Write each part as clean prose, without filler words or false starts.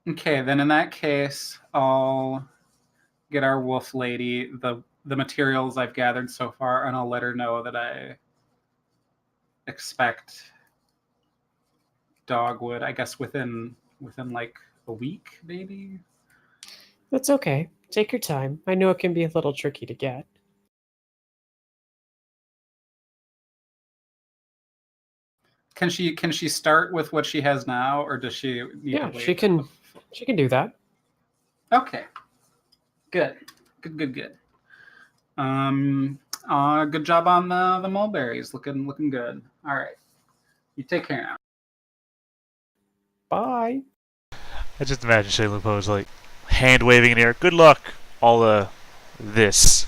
Okay, then in that case, I'll get our wolf lady the materials I've gathered so far, and I'll let her know that I expect dogwood. I guess within like a week, maybe. That's okay. Take your time. I know it can be a little tricky to get. Can she start with what she has now, or does she need to Yeah, wait? she can do that. Okay, good. Good job on the mulberries. Looking good. All right, you take care now. Bye. I just imagine Shane Lupo's like hand waving in the air. Good luck, all this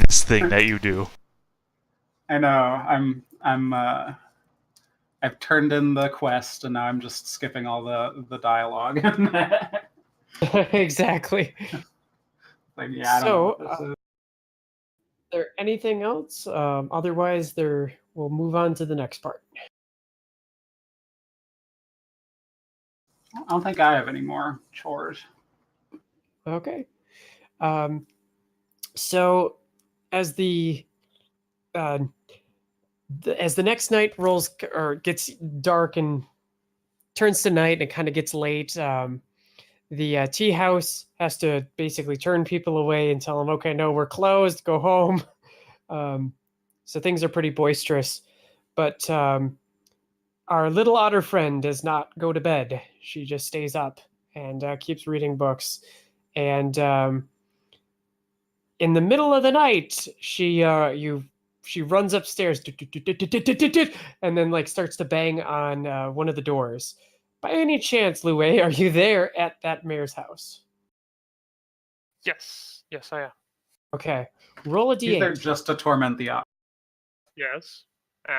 thing that you do. I know. I've turned in the quest, and now I'm just skipping all the dialogue. Exactly. Like, yeah, I don't know what this is. There anything else? Otherwise, we'll move on to the next part. I don't think I have any more chores. Okay. So, as as the next night rolls or gets dark and turns to night, and it kind of gets late, the tea house has to basically turn people away and tell them, "Okay, no, we're closed. Go home." So things are pretty boisterous, but our little otter friend does not go to bed. She just stays up and keeps reading books. And in the middle of the night, she runs upstairs and then like starts to bang on one of the doors. By any chance, Lue, are you there at that mayor's house? Yes, I am. Okay, roll a He's there d8. just to torment the otter. Yes.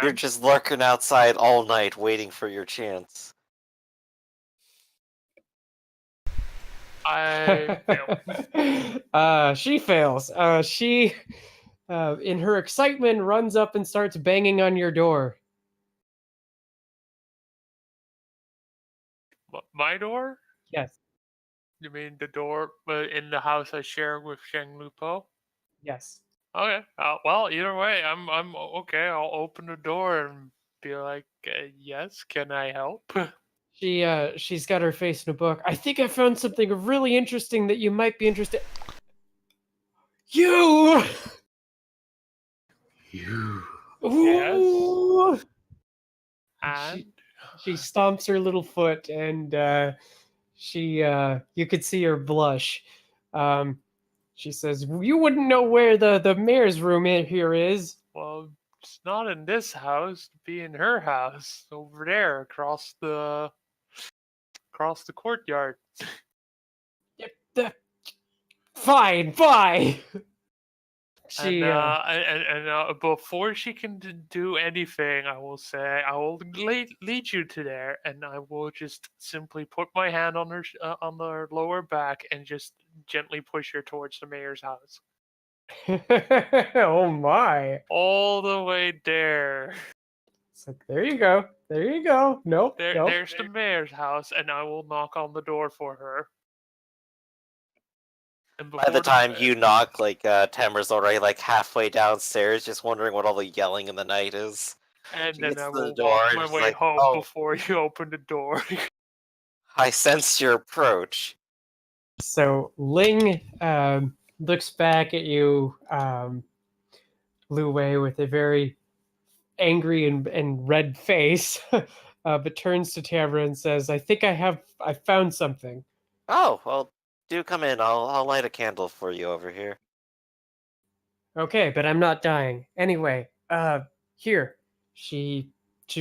You're just lurking outside all night waiting for your chance. I fail. She fails. She, in her excitement, runs up and starts banging on your door. My door? Yes. You mean the door in the house I share with Sheng Lupo? Yes. Okay. Well, either way, I'm okay. I'll open the door and be like, "Yes, can I help?" She's got her face in a book. I think I found something really interesting that you might be interested. You. Ooh. And She stomps her little foot, and you could see her blush. She says, "You wouldn't know where the mayor's room here is." well, it's not in this house. It'd be in her house over there, across the courtyard. Fine, bye. She And before she can do anything, I will say I will lead you to there, and I will just simply put my hand on her lower back and just gently push her towards the mayor's house. Oh my. All the way there. It's like, there you go. Nope. There's the mayor's house, and I will knock on the door for her. And By the time you knock, like Tamara's already like halfway downstairs, just wondering what all the yelling in the night is. And She then gets I to the will door walk and my it's way like, home "Oh, before you open the door. I sensed your approach." So Ling looks back at you, Lu Wei, with a very angry and red face, but turns to Tamara and says, "I think I found something." Oh, well, do come in. I'll light a candle for you over here. Okay, but I'm not dying. Anyway, here. She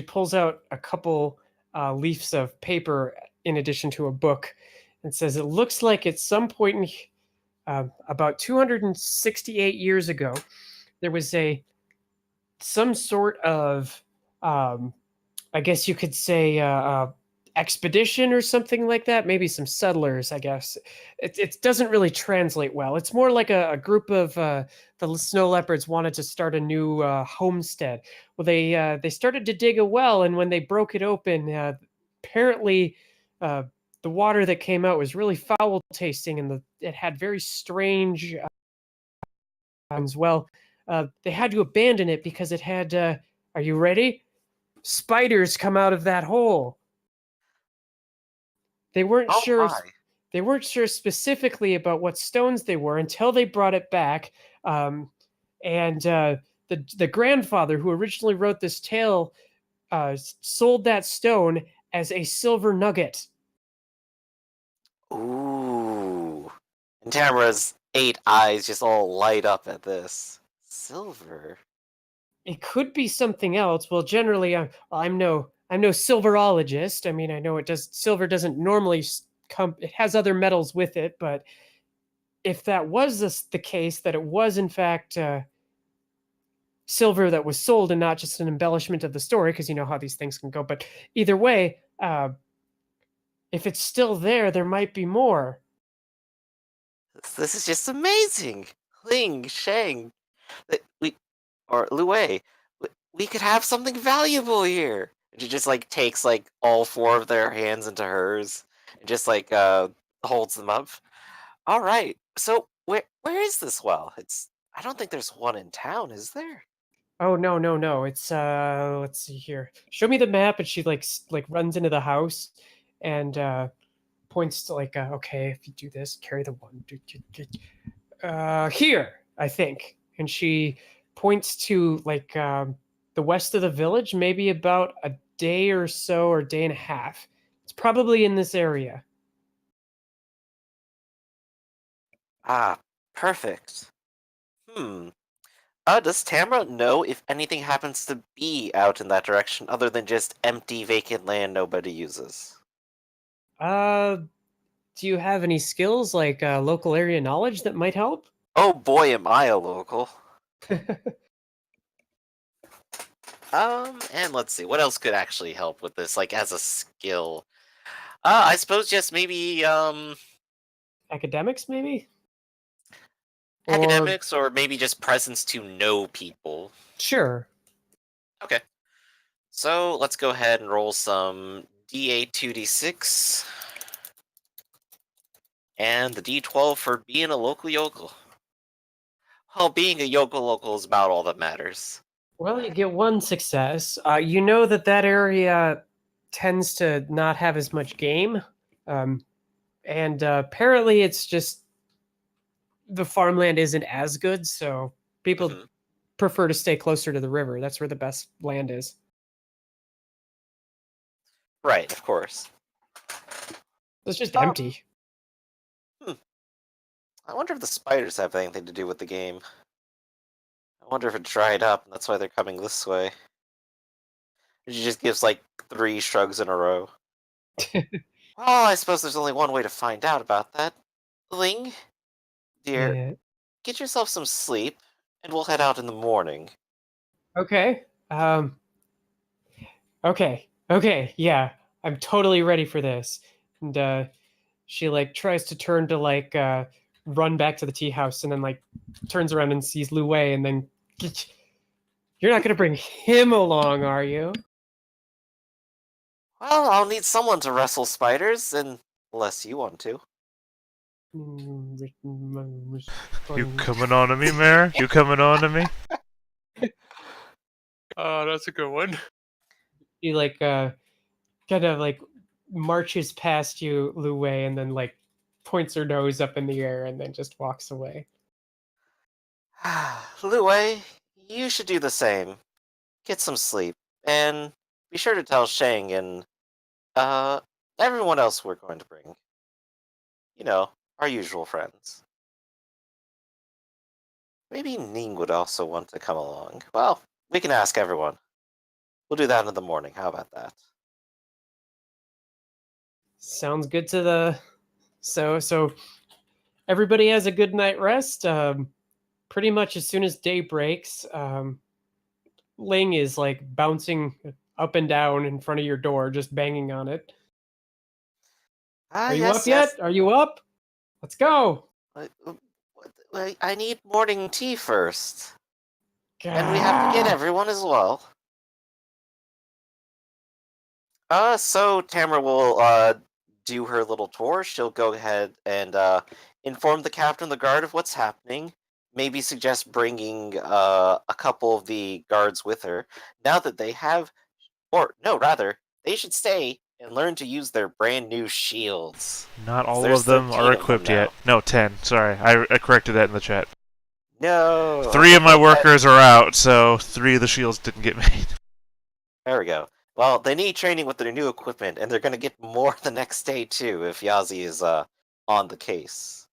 pulls out a couple leaves of paper in addition to a book and says, "It looks like at some point in about 268 years ago, there was some sort of, I guess you could say, expedition or something like that. Maybe some settlers, I guess. It doesn't really translate well. It's more like a group of the snow leopards wanted to start a new homestead. Well, they started to dig a well, and when they broke it open, apparently the the water that came out was really foul tasting, and it had very strange as well. They had to abandon it because it had. Are you ready? Spiders come out of that hole. They weren't Oh sure. my. They weren't sure specifically about what stones they were until they brought it back. And the grandfather who originally wrote this tale sold that stone as a silver nugget. Ooh. And Tamara's 8 eyes just all light up at this. Silver. It could be something else. Well, generally, I'm no silverologist. I mean, I know silver doesn't normally come. It has other metals with it, but if that was the case, that it was in fact silver that was sold and not just an embellishment of the story, because you know how these things can go. But either way, if it's still there, there might be more. This is just amazing. Ling, Shang, or Lue, we could have something valuable here. And she just like takes like all 4 of their hands into hers and just like holds them up. All right. So where is this well? I don't think there's one in town, is there? Oh no! It's let's see here. Show me the map, and she like runs into the house, and points to like okay, if you do this, carry the one. Here, I think, and she points to like the west of the village, maybe about a day or so, or day and a half. It's probably in this area. Ah, perfect. Does Tamara know if anything happens to be out in that direction other than just empty, vacant land nobody uses? Do you have any skills like local area knowledge that might help? Oh boy, am I a local. And let's see, what else could actually help with this, like, as a skill? I suppose just maybe, Academics, maybe? academics, or maybe just presence to know people. Sure. Okay. So, let's go ahead and roll some D8, 2D6. And the D12 for being a local yokel. Well, being a yokel is about all that matters. Well, you get one success. You know that area tends to not have as much game. And apparently it's just the farmland isn't as good, so people prefer to stay closer to the river. That's where the best land is. Right, of course. It's just empty. I wonder if the spiders have anything to do with the game. I wonder if it dried up, and that's why they're coming this way. She just gives, like, 3 shrugs in a row. Well, I suppose there's only one way to find out about that. Ling, dear, Yeah. get yourself some sleep, and we'll head out in the morning. Okay. Okay. Yeah, I'm totally ready for this. And she like tries to turn to like run back to the tea house, and then like turns around and sees Lu Wei, and then you're not gonna bring him along, are you? Well, I'll need someone to wrestle spiders, unless you want to. You coming on to me, Mare? You coming on to me? Oh, that's a good one. He like kind of like marches past you, Lu Wei, and then like points her nose up in the air, and then just walks away. Luwei, you should do the same. Get some sleep, and be sure to tell Shang and, everyone else we're going to bring. You know, our usual friends. Maybe Ning would also want to come along. Well, we can ask everyone. We'll do that in the morning, how about that? Sounds good to the so everybody has a good night rest. Pretty much as soon as day breaks, Ling is like bouncing up and down in front of your door, just banging on it. Are you up yet? Are you up? Let's go. I need morning tea first. And we have to get everyone as well. So Tamara will do her little tour, she'll go ahead and inform the captain of the guard of what's happening. Maybe suggest bringing a couple of the guards with her. Now that they have, or no, rather, they should stay and learn to use their brand new shields. Not all There's of them 13 are of them equipped now. yet. No, 10. Sorry, I corrected that in the chat. No. 3 of my workers are out, so 3 of the shields didn't get made. There we go. Well, they need training with their new equipment, and they're going to get more the next day too if Yazi is on the case.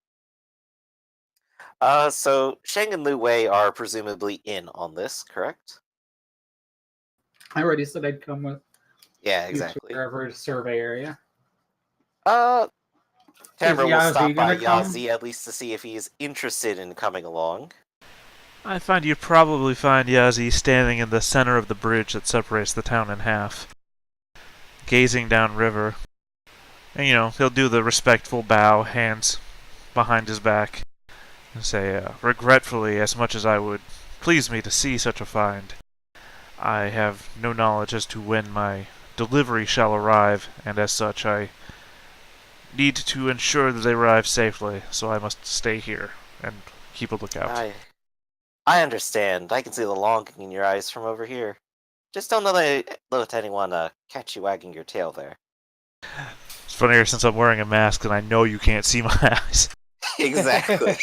So Sheng and Lu Wei are presumably in on this, correct? I already said I'd come with Yeah, you to exactly. wherever survey area. Tamara will Yazi stop by gonna come? Yazi at least to see if he's interested in coming along. I find you probably find Yazi standing in the center of the bridge that separates the town in half, gazing downriver. And, he'll do the respectful bow, hands behind his back, and say, regretfully, as much as I would please me to see such a find, I have no knowledge as to when my delivery shall arrive, and as such I need to ensure that they arrive safely, so I must stay here and keep a lookout. I understand. I can see the longing in your eyes from over here. Just don't let anyone catch you wagging your tail there. It's funnier since I'm wearing a mask and I know you can't see my eyes. Exactly.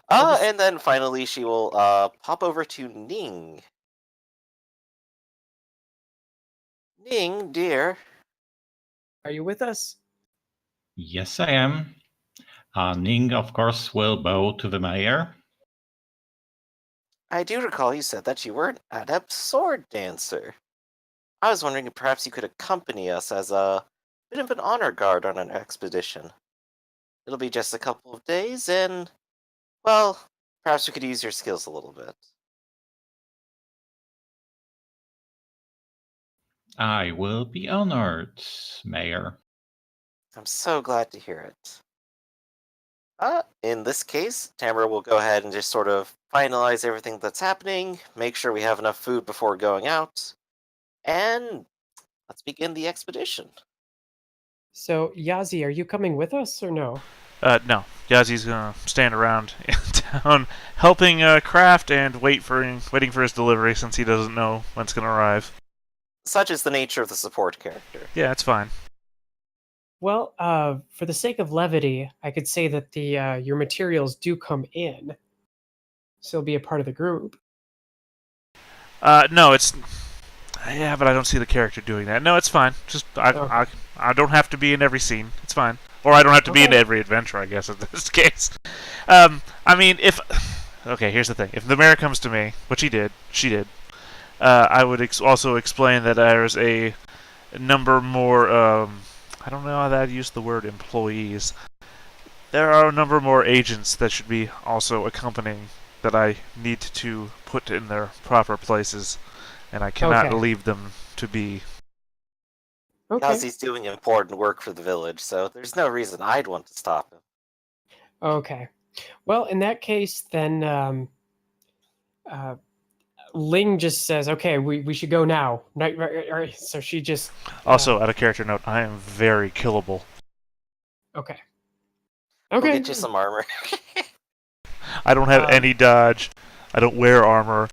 And then finally she will pop over to Ning. Ning, dear. Are you with us? Yes, I am. Ning, of course, will bow to the mayor. I do recall you said that you were an adept sword dancer. I was wondering if perhaps you could accompany us as a bit of an honor guard on an expedition. It'll be just a couple of days, and, well, perhaps we could use your skills a little bit. I will be honored, Mayor. I'm so glad to hear it. In this case, Tamara will go ahead and just sort of finalize everything that's happening, make sure we have enough food before going out, and let's begin the expedition. So, Yazi, are you coming with us or no? No. Yazi's gonna stand around in town, helping craft and waiting for his delivery since he doesn't know when it's gonna arrive. Such is the nature of the support character. Yeah, it's fine. Well, for the sake of levity, I could say that your materials do come in. So you'll be a part of the group. No, it's... Yeah, but I don't see the character doing that. No, it's fine. Just, I don't have to be in every scene. It's fine. Or I don't have to be in every adventure, I guess, in this case. I mean, if... Okay, here's the thing. If the mayor comes to me, which she did, I would also explain that there's a number more, I don't know how to use the word employees. There are a number more agents that should be also accompanying that I need to put in their proper places, and I cannot leave them to be. Okay. Because he's doing important work for the village, so there's no reason I'd want to stop him. Okay. Well, in that case, then Ling just says, okay, we should go now. Right, so she just... Also, out of character note, I am very killable. Okay. We'll Okay. get you some armor. I don't have any dodge. I don't wear armor.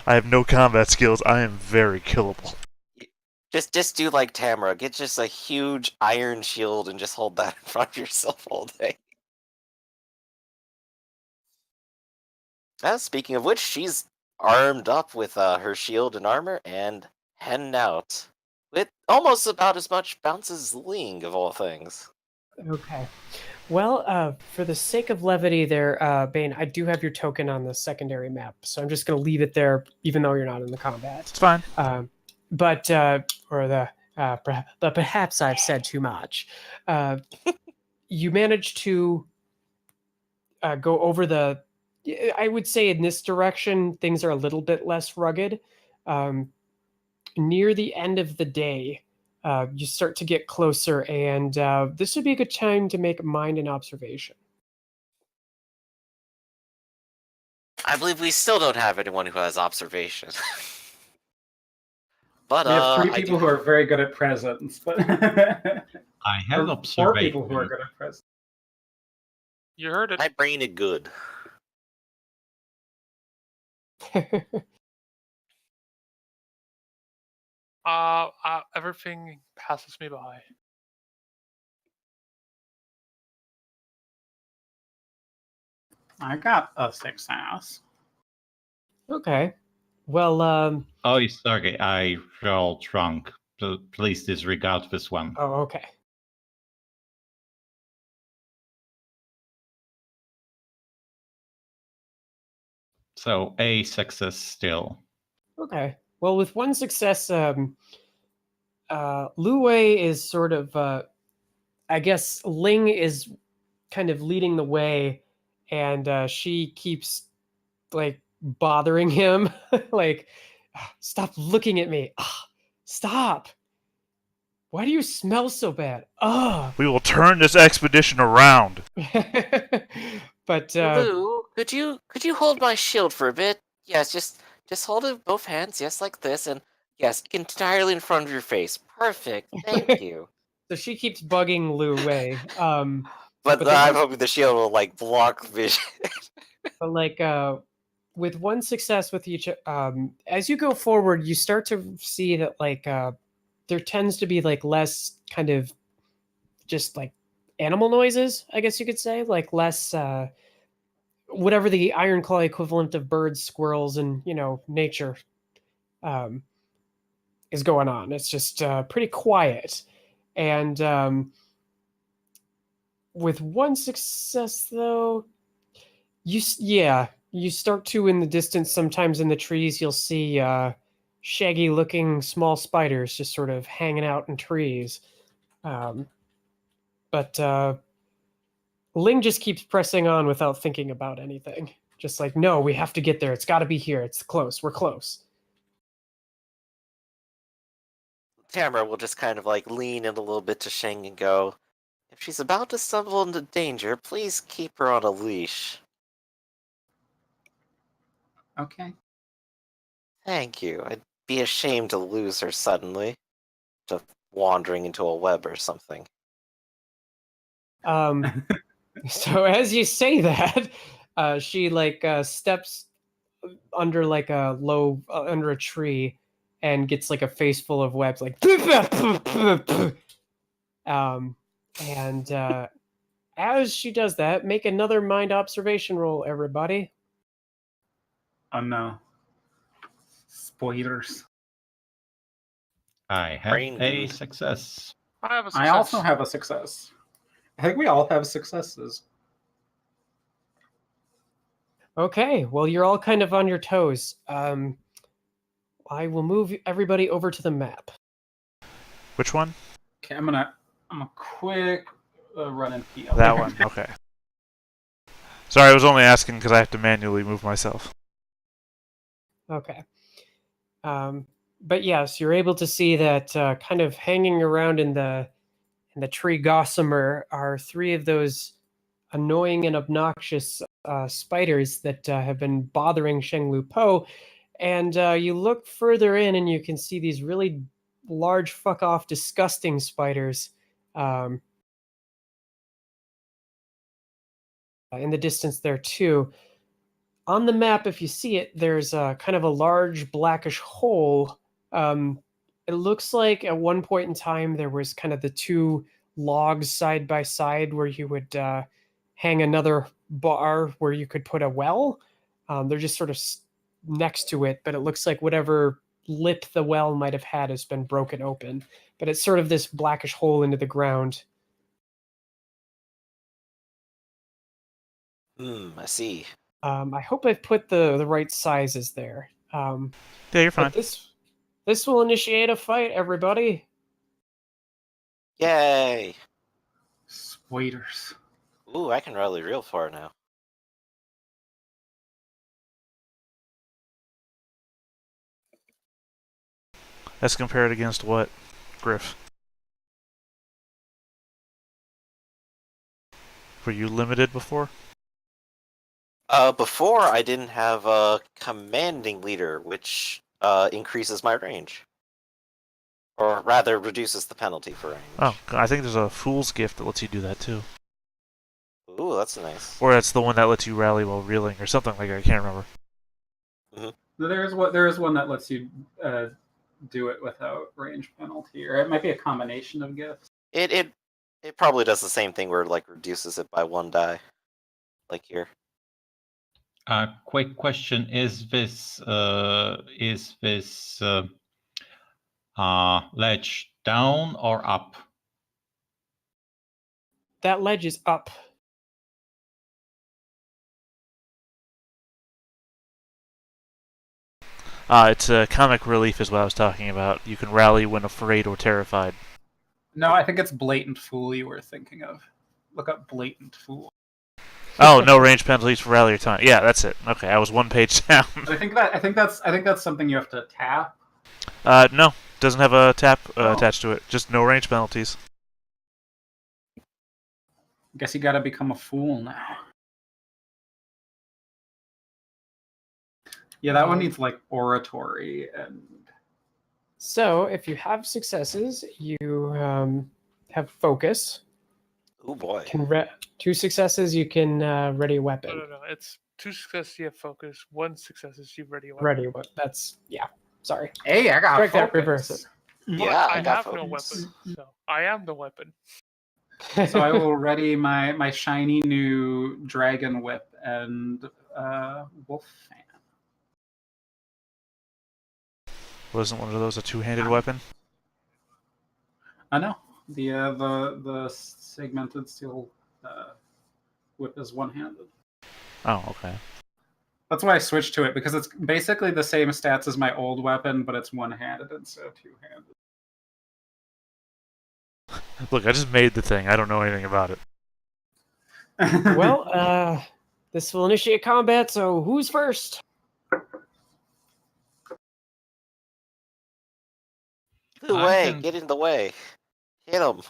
I have no combat skills. I am very killable. Just do like Tamara. Get just a huge iron shield and just hold that in front of yourself all day. Speaking of which, she's armed up with her shield and armor and heading out. With almost about as much bounce as Ling, of all things. Okay. Well, for the sake of levity there, Bane, I do have your token on the secondary map, so I'm just going to leave it there, even though you're not in the combat. It's fine. But perhaps I've said too much. You managed to go over the... I would say in this direction, things are a little bit less rugged. Near the end of the day, you start to get closer, and this would be a good time to make mind and observation. I believe we still don't have anyone who has observation. But We have three I people do. who are very good at presents, but I have or four people who are observation. good at presents. You heard it. My brain is good. Everything passes me by. I got a success. Okay. Well, Oh, sorry, I rolled wrong. Please disregard this one. oh, okay. So a success still. Okay. Well, with one success, Lu Wei is sort of, I guess Ling is kind of leading the way, and she keeps like bothering him, like, stop looking at me. Stop. Why do you smell so bad? Ugh. We will turn this expedition around. But Lou, could you hold my shield for a bit? Yes, just hold it with both hands, yes, like this, and yes, entirely in front of your face. Perfect. Thank you. so she keeps bugging Lu Wei. But But the I'm one- hoping the shield will like block vision. but like with one success with each, as you go forward, you start to see that like there tends to be like less kind of just like animal noises, I guess you could say, like less whatever the iron claw equivalent of birds, squirrels, and nature um, is going on. It's just pretty quiet, and with one success though, you start to in the distance. Sometimes in the trees, you'll see shaggy-looking small spiders just sort of hanging out in trees. But Ling just keeps pressing on without thinking about anything. Just like, no, we have to get there. It's got to be here. It's close. We're close. Tamara will just kind of like lean in a little bit to Shang and go, if she's about to stumble into danger, please keep her on a leash. Okay. Thank you. I'd be ashamed to lose her suddenly. To wandering into a web or something. So as you say that, she like steps under like a low under a tree and gets like a face full of webs, like and as she does that, make another mind observation roll, everybody. Oh no. Spoilers. I have Brain a good. success. I have a success. I also have a success. I think we all have successes. Okay, well, you're all kind of on your toes. I will move everybody over to the map. Which one? Okay, I'm a quick run and pee. That one. Okay. Sorry, I was only asking because I have to manually move myself. Okay. But yes, you're able to see that kind of hanging around in the tree gossamer are three of those annoying and obnoxious spiders that have been bothering Sheng Lu Po. And you look further in and you can see these really large, fuck off, disgusting spiders in the distance there too. On the map, if you see it, there's kind of a large blackish hole. It looks like at one point in time there was kind of the two logs side by side where you would hang another bar where you could put a well. They're just sort of next to it, but it looks like whatever lip the well might have had has been broken open. But it's sort of this blackish hole into the ground. I see. I hope I've put the right sizes there. Yeah, you're fine. But this will initiate a fight, everybody. Yay! Spoilers. Ooh, I can rally real far now. That's compared against what, Griff? Were you limited before? Before I didn't have a commanding leader, which increases my range. Or rather, reduces the penalty for range. Oh, I think there's a Fool's Gift that lets you do that too. Ooh, that's nice. Or that's the one that lets you rally while reeling, or something like that. I can't remember. There is one that lets you do it without range penalty, or it might be a combination of gifts. It probably does the same thing where it like reduces it by 1 die, like here. Quick question: Is this ledge down or up? That ledge is up. It's comic relief is what I was talking about. You can rally when afraid or terrified. No, I think it's blatant fool you were thinking of. Look up blatant fool. Oh, no range penalties for rally or time. Yeah, that's it. Okay, I was 1 page down. I think that's something you have to tap. No, doesn't have a tap attached to it. Just no range penalties. Guess you gotta become a fool now. Yeah, that one needs like oratory and. So if you have successes, you have focus. Oh boy. 2 successes, you can ready a weapon. No. It's 2 successes, you have focus. 1 successes, you ready a weapon. Ready a weapon. That's sorry. Hey, I got Strike that, focus. reverse it. Yeah, I got have no focus. weapon, so I am the weapon. So I will ready my shiny new dragon whip and wolf fan. Wasn't one of those a two-handed weapon? I know the segmented steel whip is one-handed. Oh, okay. That's why I switched to it, because it's basically the same stats as my old weapon, but it's one-handed instead of two-handed. Look, I just made the thing. I don't know anything about it. Well, this will initiate combat, so who's first? The I way, can- get in the way. Hit him.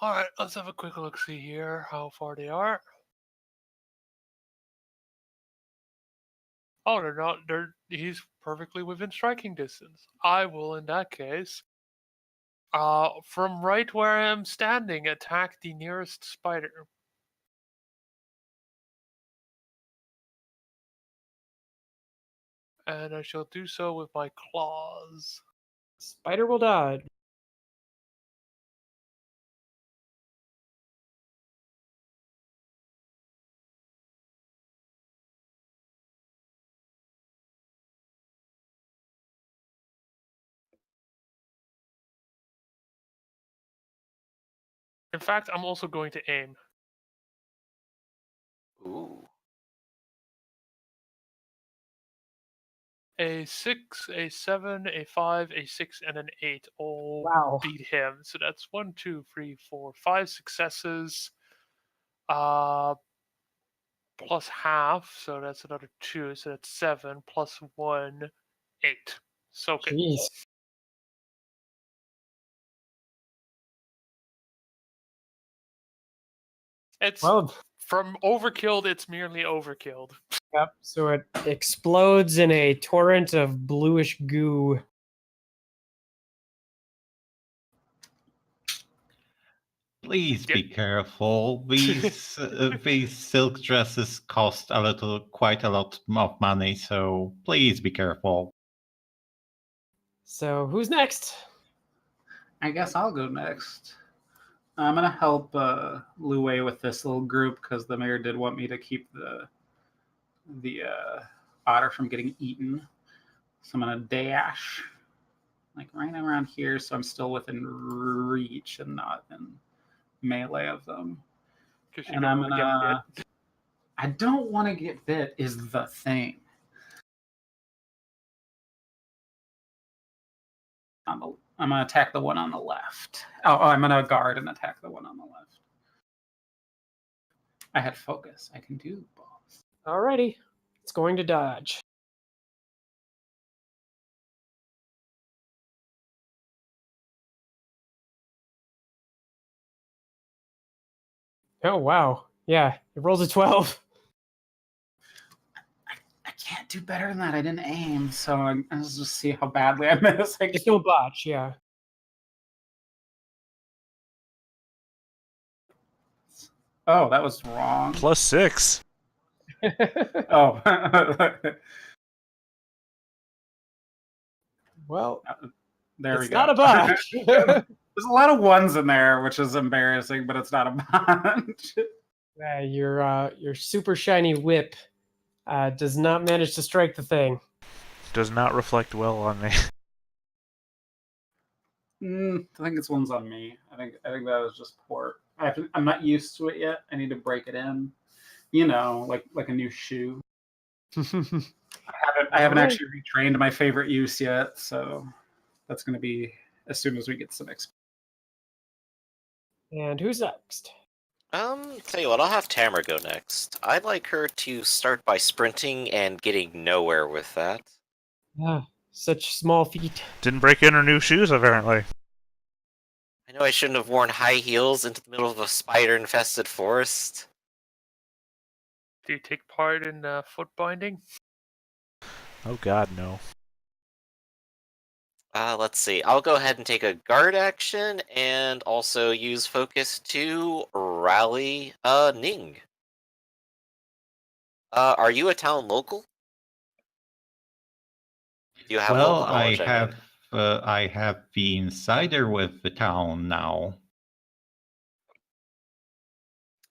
Alright, let's have a quick look see here how far they are. Oh, they're not. He's perfectly within striking distance. I will, in that case, from right where I am standing, attack the nearest spider. And I shall do so with my claws. Spider will dodge. In fact, I'm also going to aim. Ooh. A 6, a 7, a 5, a 6, and an 8 all Wow. beat him. So that's 1, 2, 3, 4, 5 successes. Plus half, so that's another 2, so that's 7, plus 1, 8. Soak it. Jeez. It's Well, from overkilled, it's merely overkilled. yep. So it explodes in a torrent of bluish goo. Please be careful. These these silk dresses cost quite a lot of money, so please be careful. So who's next? I guess I'll go next. I'm gonna help Lu Wei with this little group because the mayor did want me to keep the otter from getting eaten. So I'm gonna dash like right around here, so I'm still within reach and not in melee of them. Because you And don't I'm want to gonna. get bit. I don't want to get bit. Is the thing. I'm gonna attack the one on the left. Oh, I'm gonna guard and attack the one on the left. I had focus. I can do both. Alrighty. It's going to dodge. Oh, wow. Yeah, it rolls a 12. I can't do better than that. I didn't aim, so let's just see how badly I miss. It's no botch, yeah. Oh, that was wrong. +6. Oh. Well, There we it's go. not a bunch. There's a lot of ones in there, which is embarrassing, but it's not a bunch. Your super shiny whip does not manage to strike the thing. Does not reflect well on me. I think this one's on me. I think that was just poor. I'm not used to it yet. I need to break it in. You know, like a new shoe. I haven't Alright. actually retrained my favorite use yet, so that's going to be as soon as we get some experience. And who's next? Tell you what, I'll have Tamara go next. I'd like her to start by sprinting and getting nowhere with that. Such small feet. Didn't break in her new shoes, apparently. I know I shouldn't have worn high heels into the middle of a spider-infested forest. Do you take part in foot binding? Oh god, no. Let's see. I'll go ahead and take a guard action and also use focus to rally Ning. Are you a town local? Do you have Well, local knowledge? I have the insider with the town now.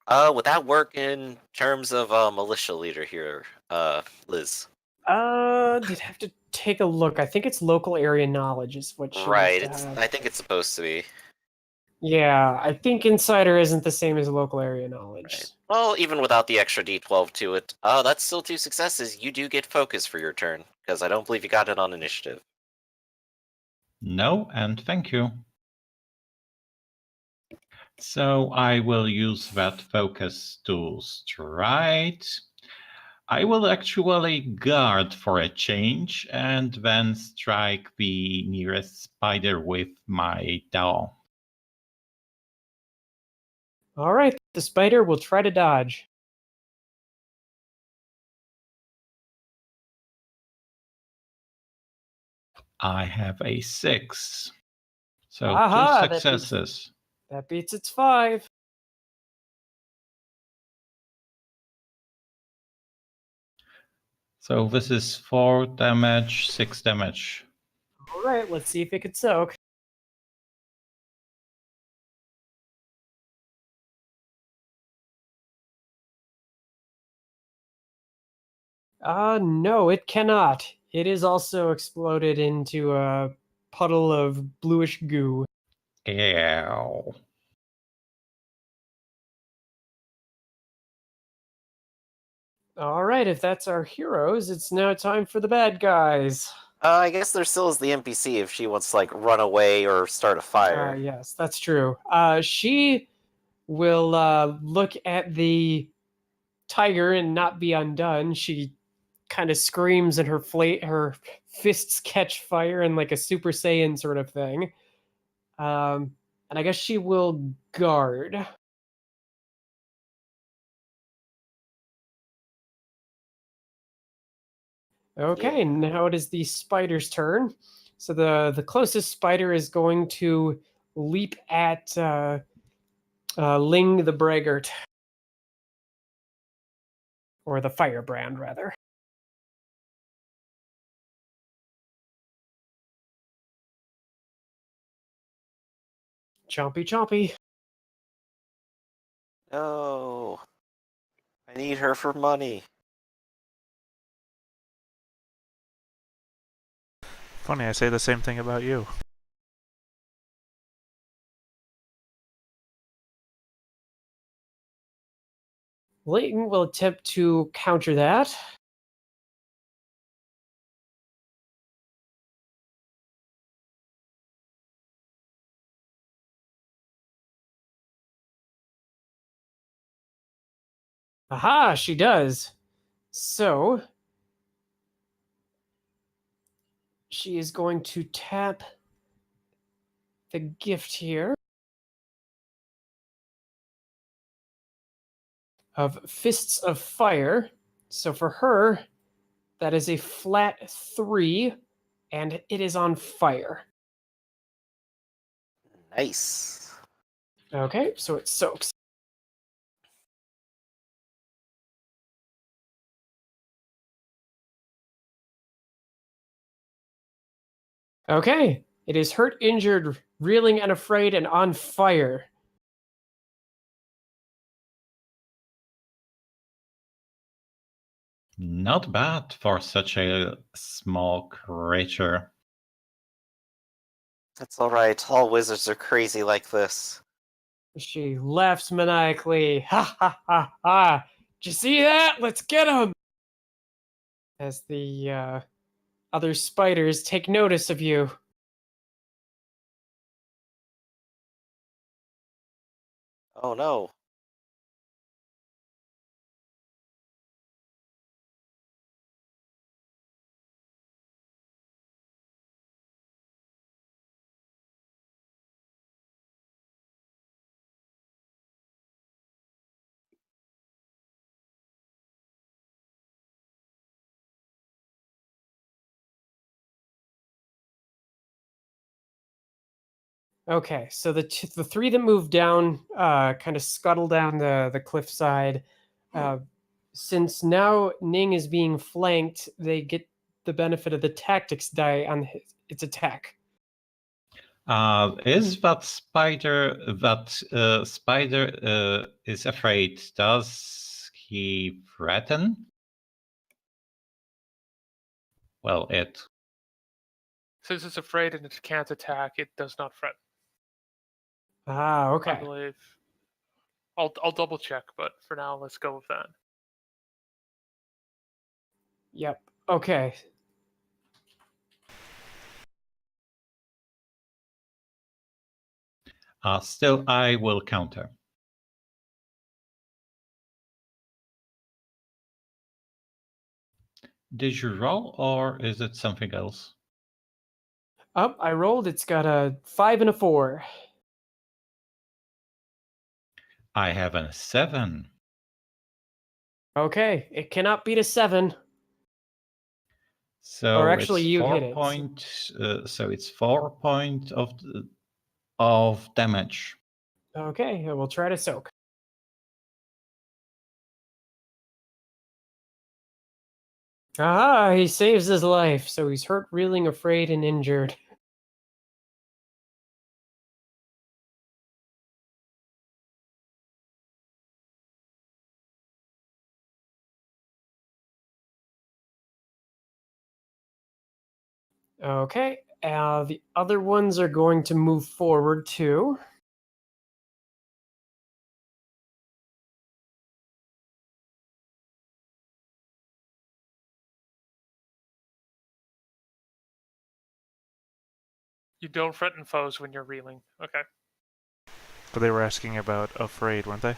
Would that work in terms of militia leader here, Liz? You'd have to take a look. I think it's local area knowledge is what she Right. has to have. I think it's supposed to be. Yeah, I think insider isn't the same as local area knowledge. Right. Well, even without the extra D12 to it, that's still 2 successes. You do get focus for your turn, because I don't believe you got it on initiative. No, and thank you. So I will use that focus to strike. I will actually guard for a change and then strike the nearest spider with my dagger. All right, the spider will try to dodge. I have a 6. So Aha, 2 successes. That beats its 5. So this is 4 damage, 6 damage. All right, let's see if it can soak. No, it cannot. It is also exploded into a puddle of bluish goo. Ew. All right, if that's our heroes, it's now time for the bad guys. I guess there still is the NPC if she wants to, like, run away or start a fire. Yes, that's true. She will look at the tiger and not be undone. She kind of screams and her fists catch fire in like a Super Saiyan sort of thing. And I guess she will guard. Okay, now it is the spider's turn. So the closest spider is going to leap at Ling the Braggart. Or the firebrand, rather. Chompy chompy. No. I need her for money. Funny, I say the same thing about you. Layton will attempt to counter that. Aha, she does. So she is going to tap the gift here of Fists of Fire. So for her, that is a flat 3, and it is on fire. Nice. Okay, so it soaks. Okay. It is hurt, injured, reeling and afraid, and on fire. Not bad for such a small creature. That's alright. All wizards are crazy like this. She laughs maniacally. Ha ha ha ha. Did you see that? Let's get him! As the other spiders take notice of you. Oh no. Okay, so the three that move down kind of scuttle down the cliffside. Since now Ning is being flanked, they get the benefit of the tactics die on its attack. Is that spider is afraid? Does he threaten? Well, it. Since it's afraid and it can't attack, it does not threaten. Ah, I okay. believe. I'll double check, but for now, let's go with that. Yep. Okay. Still, I will counter. Did you roll, or is it something else? Up, I rolled. It's got a 5 and a 4. I have a 7. Okay, it cannot beat a 7. So Or actually, it's you 4 hit it. point. So it's 4 point of damage. Okay, we'll try to soak. Aha, he saves his life, so he's hurt, reeling, afraid, and injured. Okay, the other ones are going to move forward too. You don't threaten foes when you're reeling. Okay. But they were asking about afraid, weren't they?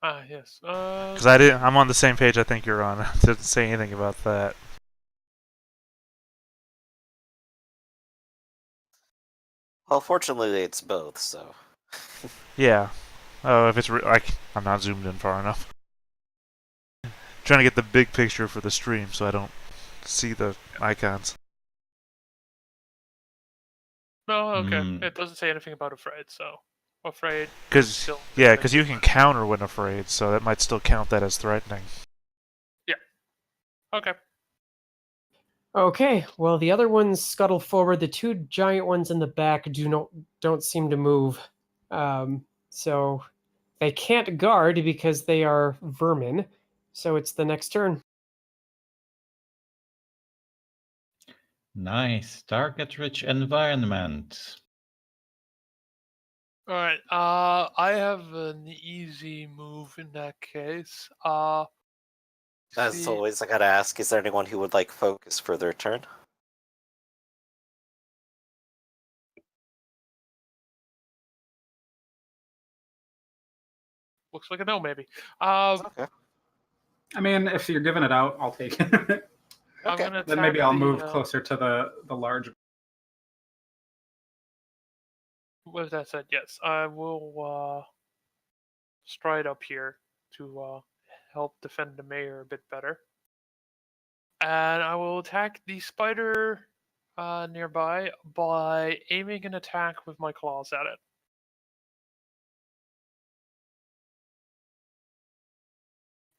Ah, yes. Because I'm on the same page I think you're on. I didn't say anything about that. Well, fortunately, it's both, so. Yeah. Oh, if it's I'm not zoomed in far enough. Trying to get the big picture for the stream so I don't see the icons. No, okay. Hmm. It doesn't say anything about afraid, so afraid. Because still because you can counter when afraid, so that might still count that as threatening. Okay. Okay, well the other ones scuttle forward. The two giant ones in the back don't seem to move, so they can't guard because they are vermin. So it's the next turn. Nice. Target-rich environment. All right. I have an easy move in that case. As See, always, I gotta ask, is there anyone who would like focus for their turn? looks like a no, maybe. Okay. I mean, if you're giving it out, I'll take it. I'm Okay. gonna Then maybe attack I'll the, move closer to the large. With that said, yes, I will stride up here to help defend the mayor a bit better, and I will attack the spider nearby by aiming an attack with my claws at it.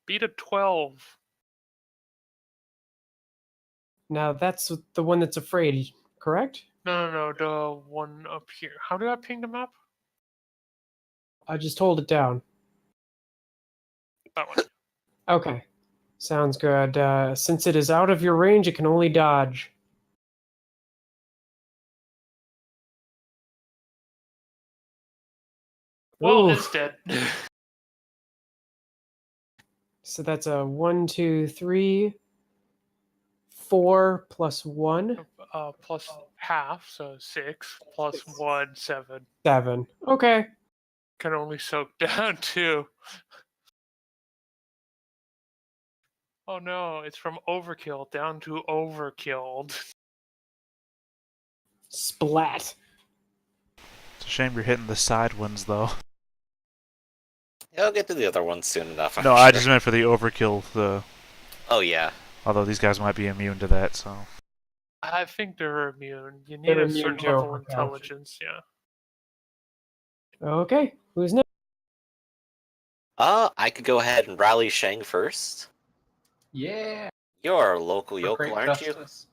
Beat a 12. Now that's the one that's afraid, correct? No, the one up here. How did I ping the map? I just hold it down. That one. Okay. Sounds good. Since it is out of your range, it can only dodge. Well, Ooh. it's dead. So that's a 1, 2, 3, 4 plus 1, Plus half, so 6. Plus 1, 7. 7. Okay. Can only soak down 2. Oh no, it's from overkill down to overkilled. Splat. It's a shame you're hitting the side ones, though. Yeah, I'll get to the other ones soon enough. No, I'm I sure. just meant for the overkill. Oh yeah. Although these guys might be immune to that, so. I think they're immune. You need They're a immune certain to level of overkill. intelligence, yeah. Okay. Who's next? I could go ahead and rally Shang first. Yeah. You're a local For yokel, great aren't you? justice.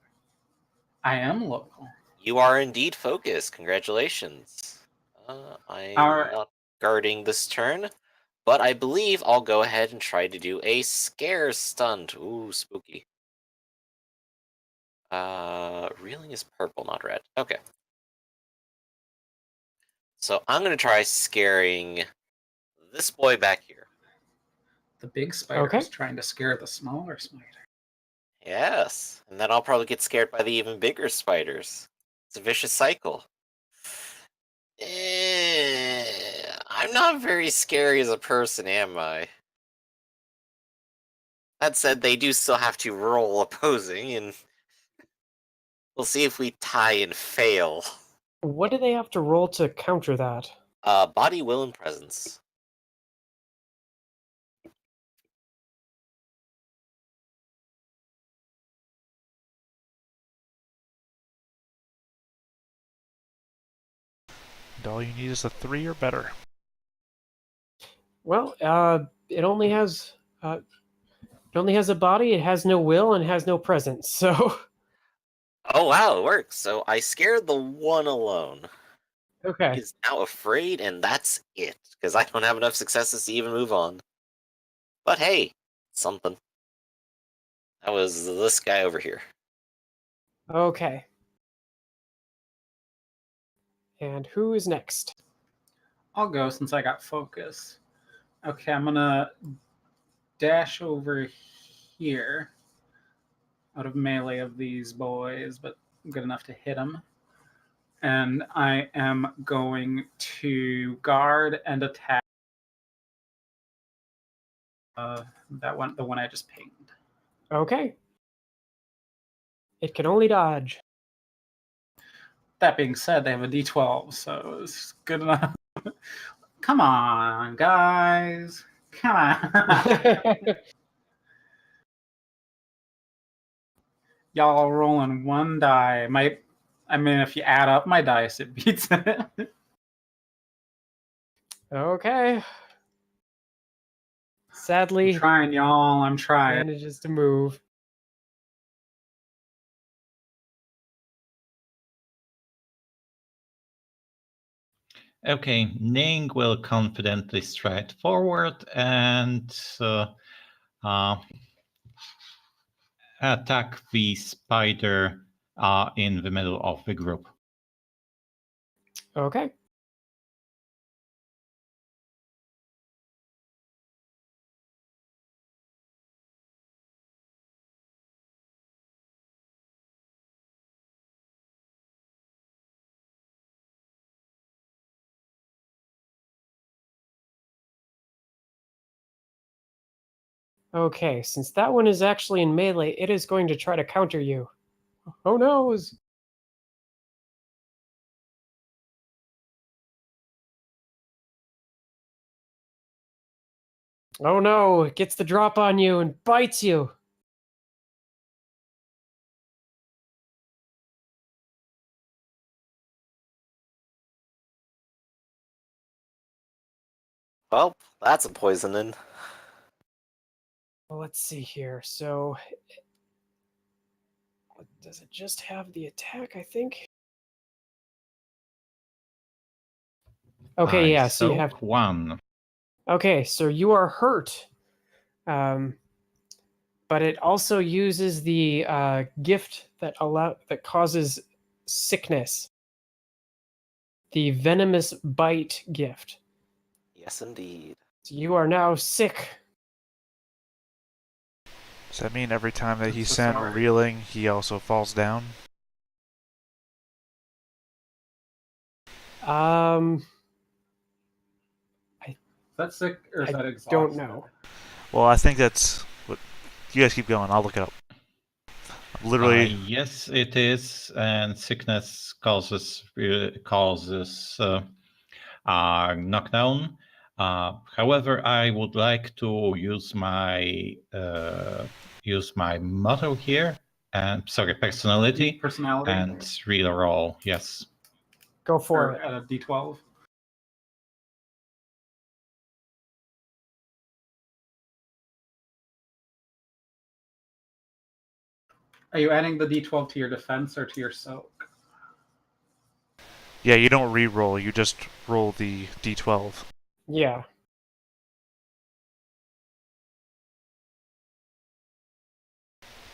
I am local. You are indeed focused. Congratulations. I'm Alright. not guarding this turn, but I believe I'll go ahead and try to do a scare stunt. Ooh, spooky. Reeling is purple, not red. Okay. So I'm gonna try scaring this boy back here. The big spider Okay. is trying to scare the smaller spider. Yes, and then I'll probably get scared by the even bigger spiders. It's a vicious cycle. I'm not very scary as a person, am I? That said, they do still have to roll opposing, and we'll see if we tie and fail. What do they have to roll to counter that? Body, will, and presence. And all you need is a 3 or better. Well, it only has a body. It has no will and has no presence. So Oh wow, it works. So I scared the one alone. okay. He's now afraid, and that's it. Because I don't have enough successes to even move on. But hey, something. That was this guy over here. Okay. And who is next? I'll go since I got focus. Okay, I'm gonna dash over here out of melee of these boys, but good enough to hit them. And I am going to guard and attack that one, the one I just pinged. Okay. It can only dodge. That being said, they have a D12, so it's good enough. Come on, guys. Come on. Y'all are rolling one die. I mean, if you add up my dice, it beats it. Okay. I'm Sadly, trying, y'all. I'm trying. manages to move. Okay, Ning will confidently stride forward and attack the spider in the middle of the group. Okay. Okay, since that one is actually in melee, it is going to try to counter you. Oh no! Oh no! It gets the drop on you and bites you. Well, that's a poisoning. Well, let's see here. So Does it just have the attack, I think? Okay, yeah, so you have... soak 1. Okay, so you are hurt. But it also uses the gift that causes sickness. The venomous bite gift. Yes, indeed. So you are now sick. Does that mean every time that I'm he's so sent sorry. reeling, he also falls down? Is that sick or is I that exhausted? don't know. Well, I think that's what. You guys keep going. I'll look it up. Literally. Yes, it is, and sickness causes knockdown. However, I would like to use my motto here, and personality, and reroll. Yes. Go for Or it. at a D12. Are you adding the D12 to your defense or to your soak? Yeah, you don't re-roll. You just roll the D12. Yeah.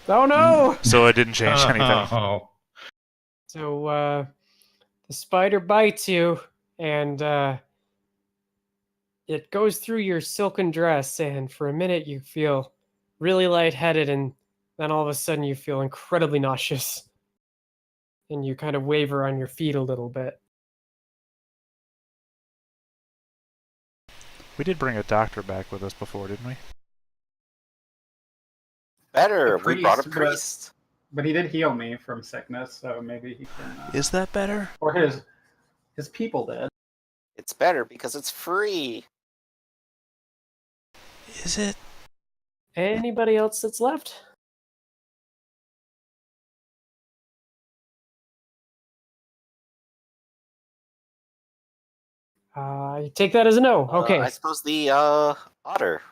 Oh no! So it didn't change anything. Oh. So the spider bites you, and it goes through your silken dress, and for a minute you feel really lightheaded, and then all of a sudden you feel incredibly nauseous. And you kind of waver on your feet a little bit. We did bring a doctor back with us before, didn't we? Better. A We brought a priest, priest. But he did heal me from sickness, so maybe he can. Is that better? Or his people did. It's better because it's free. Is it? Anybody else that's left? You take that as a no. Okay. I suppose the otter.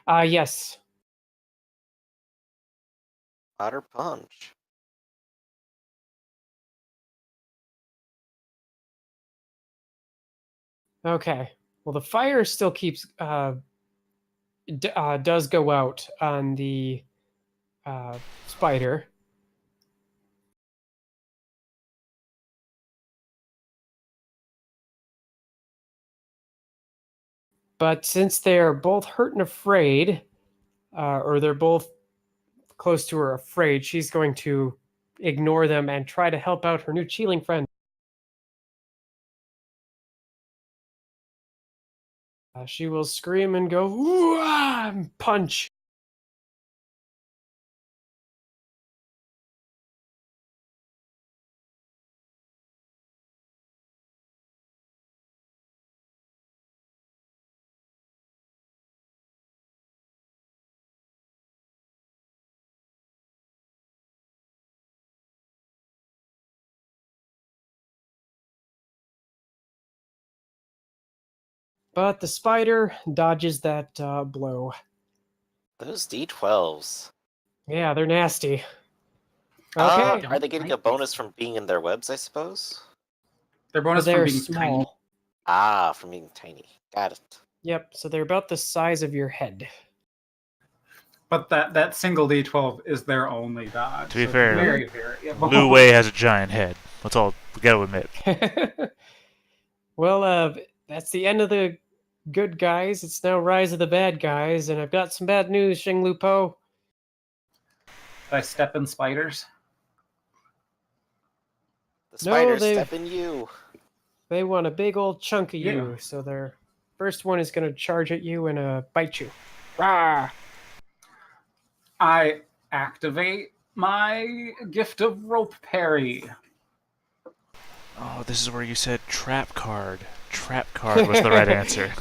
Yes. Otter punch. Okay. Well, the fire still keeps does go out on the spider. But since they're both hurt and afraid, or they're both close to her afraid, she's going to ignore them and try to help out her new chealing friend. She will scream and go, "Ooh-ah!" and punch. But the spider dodges that blow. Those D12s. Yeah, they're nasty. Okay. Are they getting a bonus from being in their webs, I suppose? Their bonus They're from being small. tiny. Ah, from being tiny. Got it. Yep, so they're about the size of your head. But that single D12 is their only dodge. To be so fair, very variable. Lu Wei has a giant head. That's all we gotta admit. Well, that's the end of the good guys. It's now Rise of the Bad Guys, and I've got some bad news, Xing Lupo. I step in spiders. The spiders they- step in you. They want a big old chunk of Yeah. you, so their first one is going to charge at you and bite you. Rah! I activate my gift of rope parry. Oh, this is where you said trap card. Trap card was the right answer.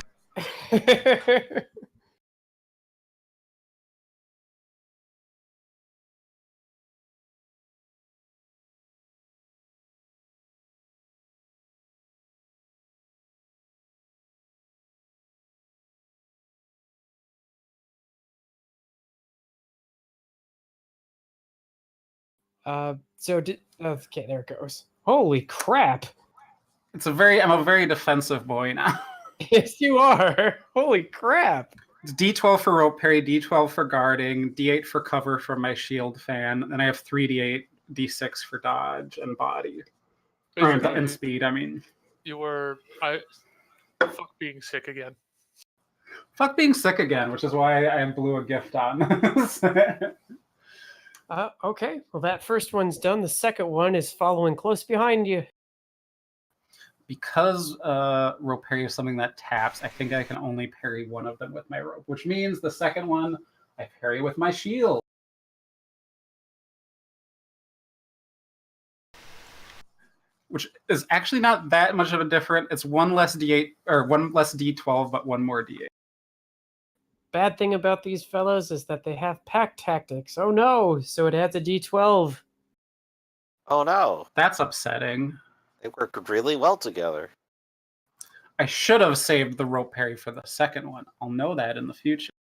Okay, there it goes. Holy crap! I'm a very defensive boy now. Yes, you are. Holy crap! It's D12 for rope parry, D12 for guarding, D8 for cover from my shield fan, and I have 3D8, D6 for dodge and body. And speed, I mean. Fuck being sick again. Fuck being sick again, which is why I blew a gift on this. Okay, well that first one's done. The second one is following close behind you. Because rope parry is something that taps, I think I can only parry one of them with my rope, which means the second one I parry with my shield. Which is actually not that much of a difference. It's one less D8 or one less D12, but one more D8. Bad thing about these fellows is that they have pack tactics. Oh no! So it adds a D12. Oh no. That's upsetting. They work really well together. I should have saved the rope parry for the second one. I'll know that in the future.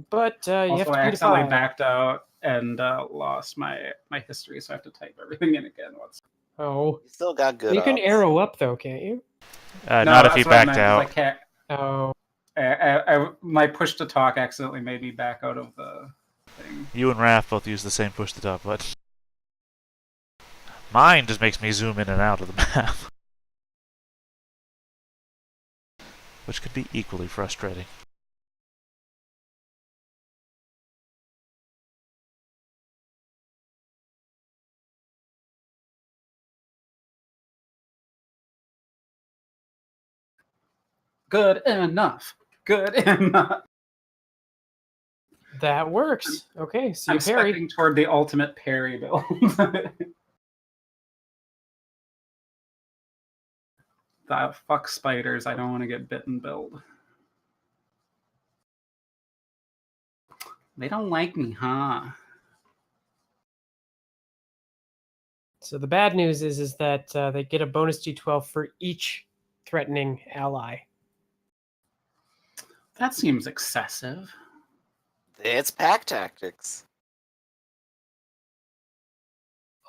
But you also, have to I beat accidentally 5. backed out and lost my history, so I have to type everything in again. Oh. You still got good. You can odds. arrow up though, can't you? Not if you backed out. I can't. Oh. My push to talk accidentally made me back out of the thing. You and Raph both use the same push to talk button. Mine just makes me zoom in and out of the map. Which could be equally frustrating. Good enough. Good enough. That works. Okay, so you I'm parried. stepping toward the ultimate parry build. Fuck spiders. I don't want to get bitten build. They don't like me, huh? So the bad news is that they get a bonus D12 for each threatening ally. That seems excessive. It's pack tactics.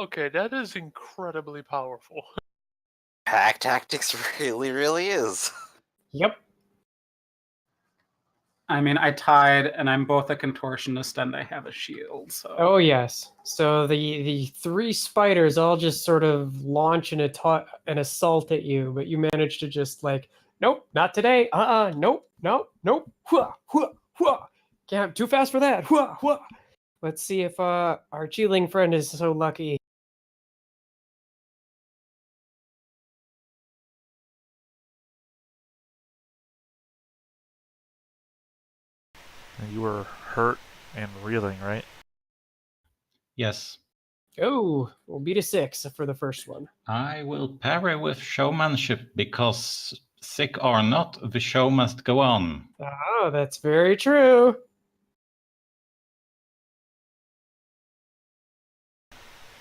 Okay, that is incredibly powerful. Pack tactics really is. Yep. I mean, I tied, and I'm both a contortionist and I have a shield. So. Oh yes. So the 3 spiders all just sort of launch an assault at you, but you manage to just like, nope, not today. Nope, nope. Hua, hua, hua. Can't too fast for that. Hua, hua. Let's see if our Geeling friend is so lucky. You were hurt and reeling, right? Yes. Oh, we'll beat a 6 for the first one. I will parry with showmanship because, sick or not, the show must go on. Oh, that's very true.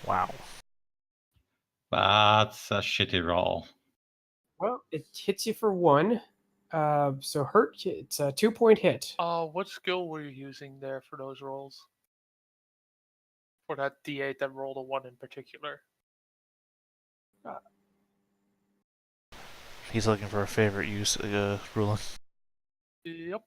Wow. That's a shitty roll. Well, it hits you for 1. So hurt, it's a 2-point hit. What skill were you using there for those rolls? For that D8 that rolled a 1 in particular? He's looking for a favorite use, ruling. Yep.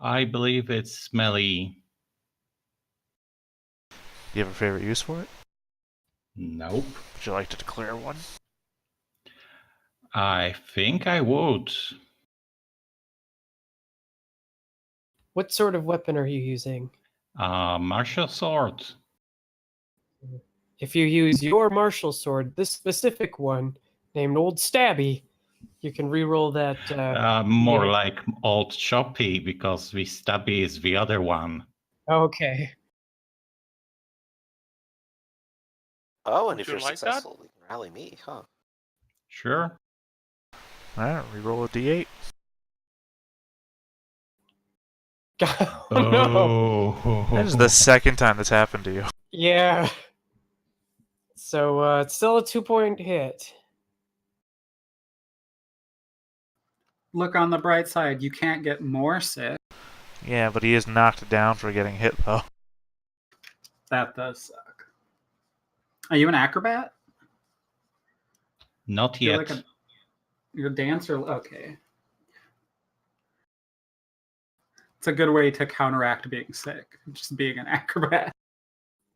I believe it's smelly. Do you have a favorite use for it? Nope. Would you like to declare one? I think I would. What sort of weapon are you using? Martial sword. If you use your martial sword, this specific one, named Old Stabby, you can reroll that. More yeah. like old choppy because the stabby is the other one. Okay. Oh, and Would if you you're like that? successful, you can rally me, huh? Sure. Alright, reroll a d8. Oh, no. Oh. That is the second time that's happened to you. Yeah. So it's still a 2-point hit. Look on the bright side. You can't get more sick. Yeah, but he is knocked down for getting hit, though. That does suck. Are you an acrobat? Not You're yet. like you're a dancer? Okay. It's a good way to counteract being sick, just being an acrobat.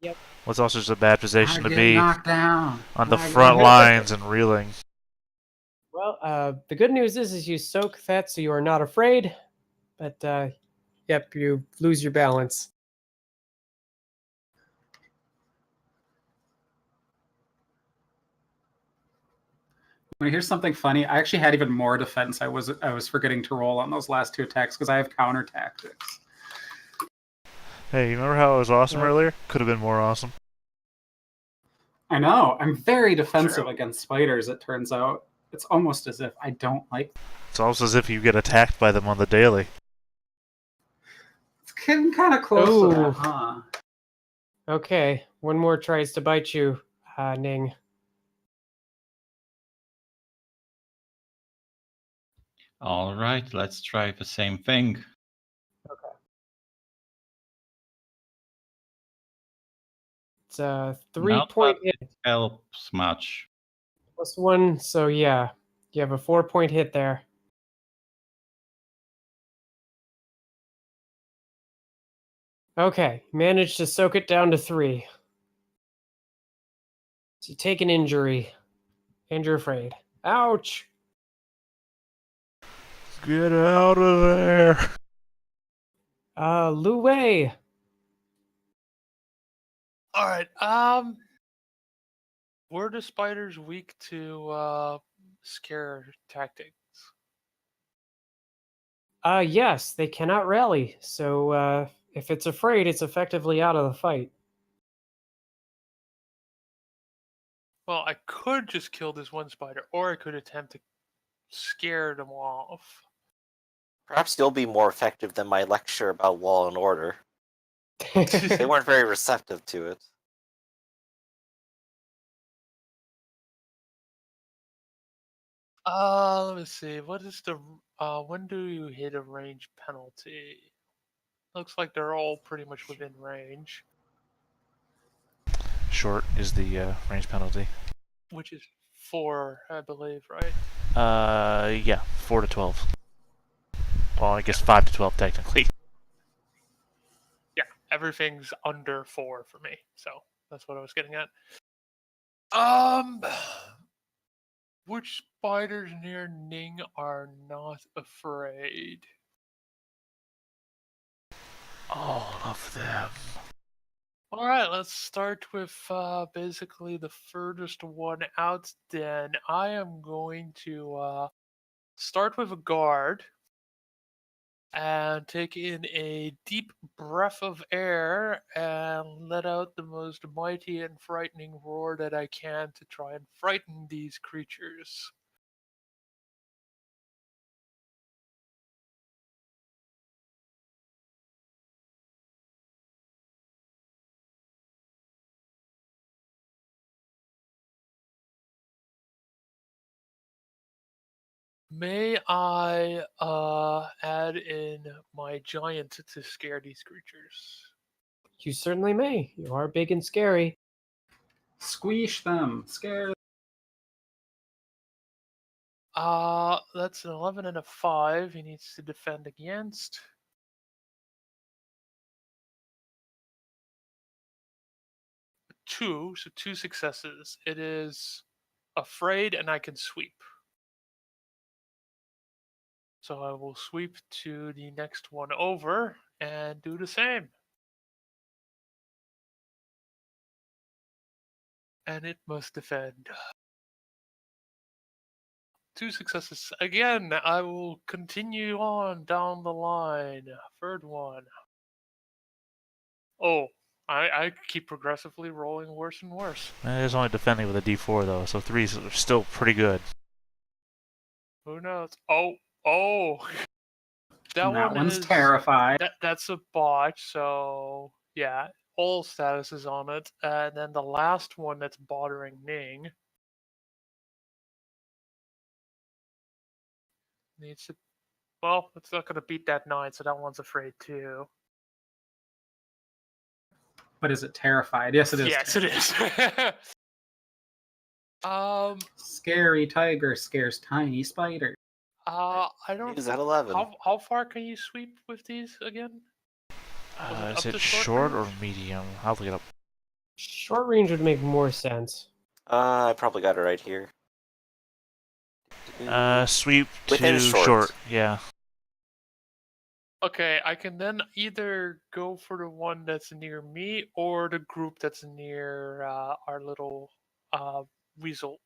Yep. Well, it's also just a bad position I to get be knocked down. on the I get- front lines and reeling. Well, the good news is you soak that, so you are not afraid. But yep, you lose your balance. Here's something funny. I actually had even more defense. I was forgetting to roll on those last two attacks because I have counter tactics. Hey, you remember how it was awesome Yeah. earlier? Could have been more awesome. I know. I'm very defensive True. against spiders, it turns out. It's almost as if I don't like them. It's almost as if you get attacked by them on the daily. It's getting kind of close to Ooh. that, huh? Okay, one more tries to bite you, Ning. All right, let's try the same thing. It's a Not 3-point that hit helps much. +1, so yeah, you have a 4-point hit there. Okay, managed to soak it down to 3. So you take an injury, and you're afraid. Ouch! Get out of there! Lu Wei. All right. Were the spiders weak to scare tactics? Yes, they cannot rally, so if it's afraid, it's effectively out of the fight. Well, I could just kill this one spider, or I could attempt to scare them off. Perhaps you'll be more effective than my lecture about law and order. They weren't very receptive to it. Let me see. What is the when do you hit a range penalty? Looks like they're all pretty much within range, Short is the range penalty. which is 4, I believe, right? Yeah, 4 to 12. Well, I guess 5 to 12 technically. Yeah, everything's under 4 for me, so that's what I was getting at. Which spiders near Ning are not afraid? All of them. All right, let's start with basically the furthest one out. Then I am going to start with a guard and take in a deep breath of air and let out the most mighty and frightening roar that I can to try and frighten these creatures. May I add in my giant to scare these creatures? You certainly may. You are big and scary. Squeeze them. Scare. That's an 11 and a 5. He needs to defend against. Two, so 2 successes. It is afraid, and I can sweep. So I will sweep to the next one over and do the same. And it must defend. 2 successes. Again, I will continue on down the line. Third one. Oh, I keep progressively rolling worse and worse. It is only defending with a D4 though, so 3's are still pretty good. Who knows? Oh. That one one's is terrified. That's a botch, so yeah, all status is on it. And then the last one that's bothering Ning needs to Well, it's not gonna beat that 9, so that one's afraid too. But is it terrified? Yes, it is. Yes, it is. Scary tiger scares tiny spider. I don't. News at 11. How far can you sweep with these again? Was Is up it to short or range? medium? I'll look it up. Short range would make more sense. I probably got it right here. Sweep Within to short. short. Yeah. Okay, I can then either go for the one that's near me or the group that's near our little weasel.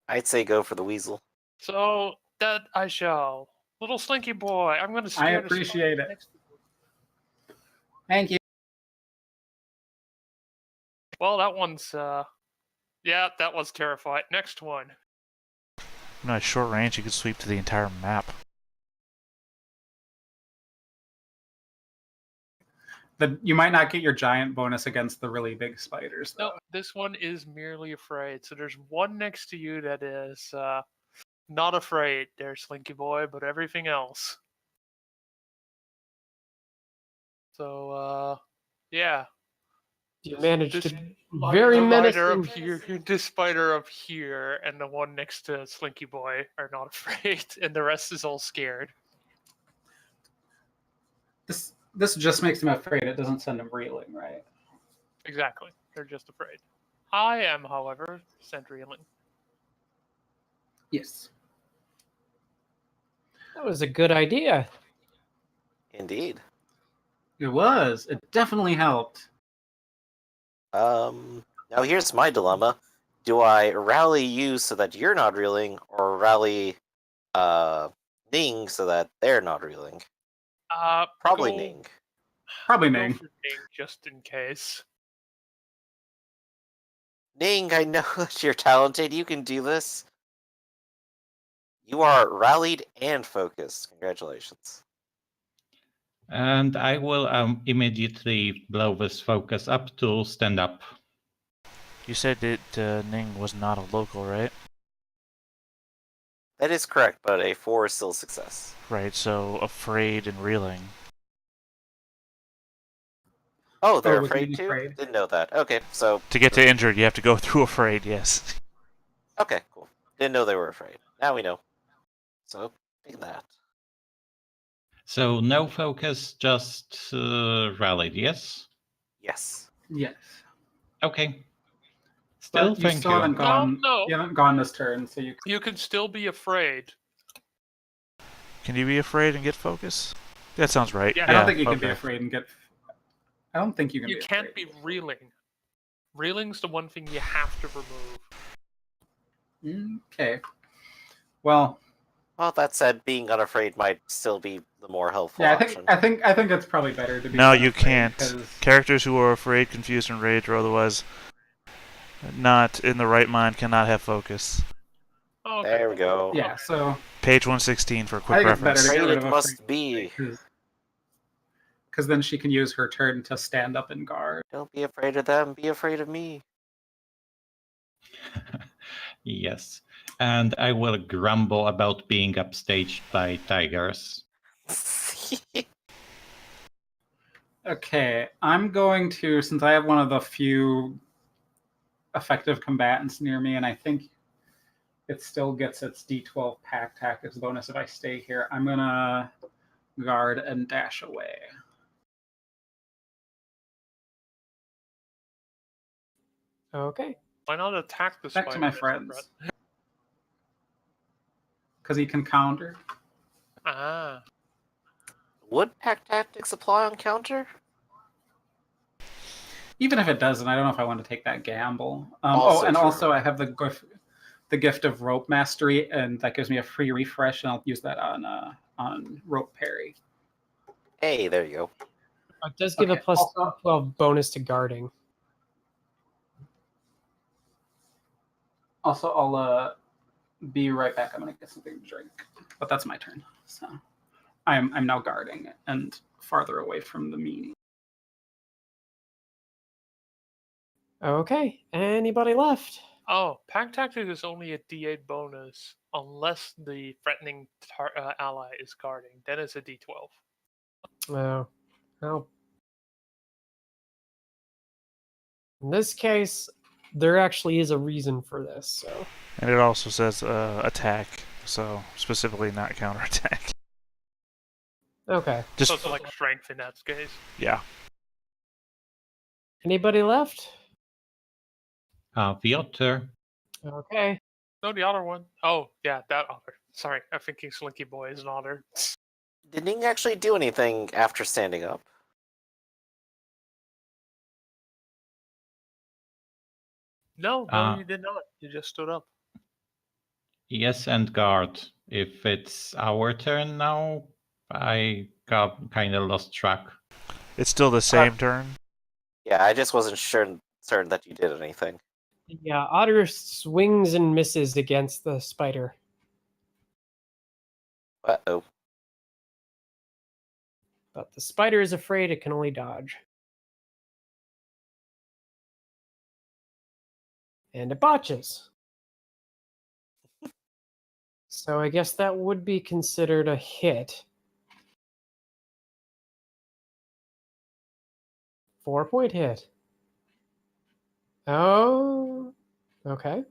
I'd say go for the weasel. So that I shall. Little slinky boy, I'm gonna scare I the appreciate spider it. next to you. Thank you. Well, that one's yeah, that was terrified. Next one. No, at short range, you could sweep to the entire map. You might not get your giant bonus against the really big spiders, though. No, this one is merely afraid. So there's one next to you that is not afraid. There's Slinky Boy, but everything else. So yeah. You managed This to very the spider menacing. up here, this spider up here, and the one next to Slinky Boy are not afraid, and the rest is all scared. This just makes him afraid. It doesn't send him reeling, right? Exactly. They're just afraid. I am, however, sent reeling. Yes. That was a good idea. Indeed. It was. It definitely helped. Now here's my dilemma. Do I rally you so that you're not reeling, or rally Ning so that they're not reeling? Probably Go- Ning. Probably Go Ning. for Ning, just in case. Ning, I know that you're talented. You can do this. You are rallied and focused. Congratulations. And I will immediately blow this focus up to stand up. You said that Ning was not a local, right? That is correct, but a 4 is still a success. Right, so afraid and reeling. Oh, they're with afraid Ning too? afraid. Didn't know that. Okay, so... To get to injured, you have to go through afraid, yes. Okay, cool. Didn't know they were afraid. Now we know. So, pick that. So no focus, just rallied, yes? Yes. Yes. Okay. Still, But you thank still you. haven't gone. No. You haven't gone this turn, so you. You can still be afraid. Can you be afraid and get focus? That sounds right. Yeah. I don't think you can be okay. afraid and get. I don't think you can. You be can't afraid. be reeling. Reeling's the one thing you have to remove. Okay. Well. Well, that said, being unafraid might still be the more helpful Yeah, option. I think it's probably better to be. No, you unafraid, can't. 'cause- Characters who are afraid, confused, enraged, or otherwise not in the right mind cannot have focus. Oh, okay. There we go. Yeah. So Page 116 for a quick I think it's better reference. to get Afraid rid it of must afraid, be. Because then she can use her turn to stand up and guard. Don't be afraid of them, be afraid of me. Yes. And I will grumble about being upstaged by tigers. Okay, I'm going to, since I have one of the few effective combatants near me, and I think it still gets its D12 pack tactics bonus if I stay here, I'm going to guard and dash away. Okay. Why not attack the Back spider? to my friends. Because he can counter. Ah. Would pack tactics apply on counter? Even if it doesn't, I don't know if I want to take that gamble. Also true. Also I have the gift of rope mastery, and that gives me a free refresh, and I'll use that on rope parry. Hey, there you go. It does give a Okay, plus also- 12 bonus to guarding. Also, I'll be right back. I'm gonna get something to drink, but that's my turn. So I'm now guarding and farther away from the meanie. Okay. Anybody left? Oh, pack tactic is only a D8 bonus. unless the threatening ally is guarding. Then it's a D12. Oh, well. In this case, there actually is a reason for this. So. And it also says attack, so specifically not counterattack. Okay. Just So it's like strength in that case. yeah. Anybody left? The otter. Okay. No, the other one. Oh, yeah, that other. Sorry, I'm thinking Slinky Boy is an otter. Did Ning actually do anything after standing up? No, you did not. You just stood up. Yes, and guard. If it's our turn now, I got kind of lost track. It's still the same turn. Yeah, I just wasn't certain that you did anything. Yeah, Otter swings and misses against the spider. Uh-oh. But the spider is afraid it can only dodge. And it botches. So I guess that would be considered a hit. 4-point hit. Oh, okay.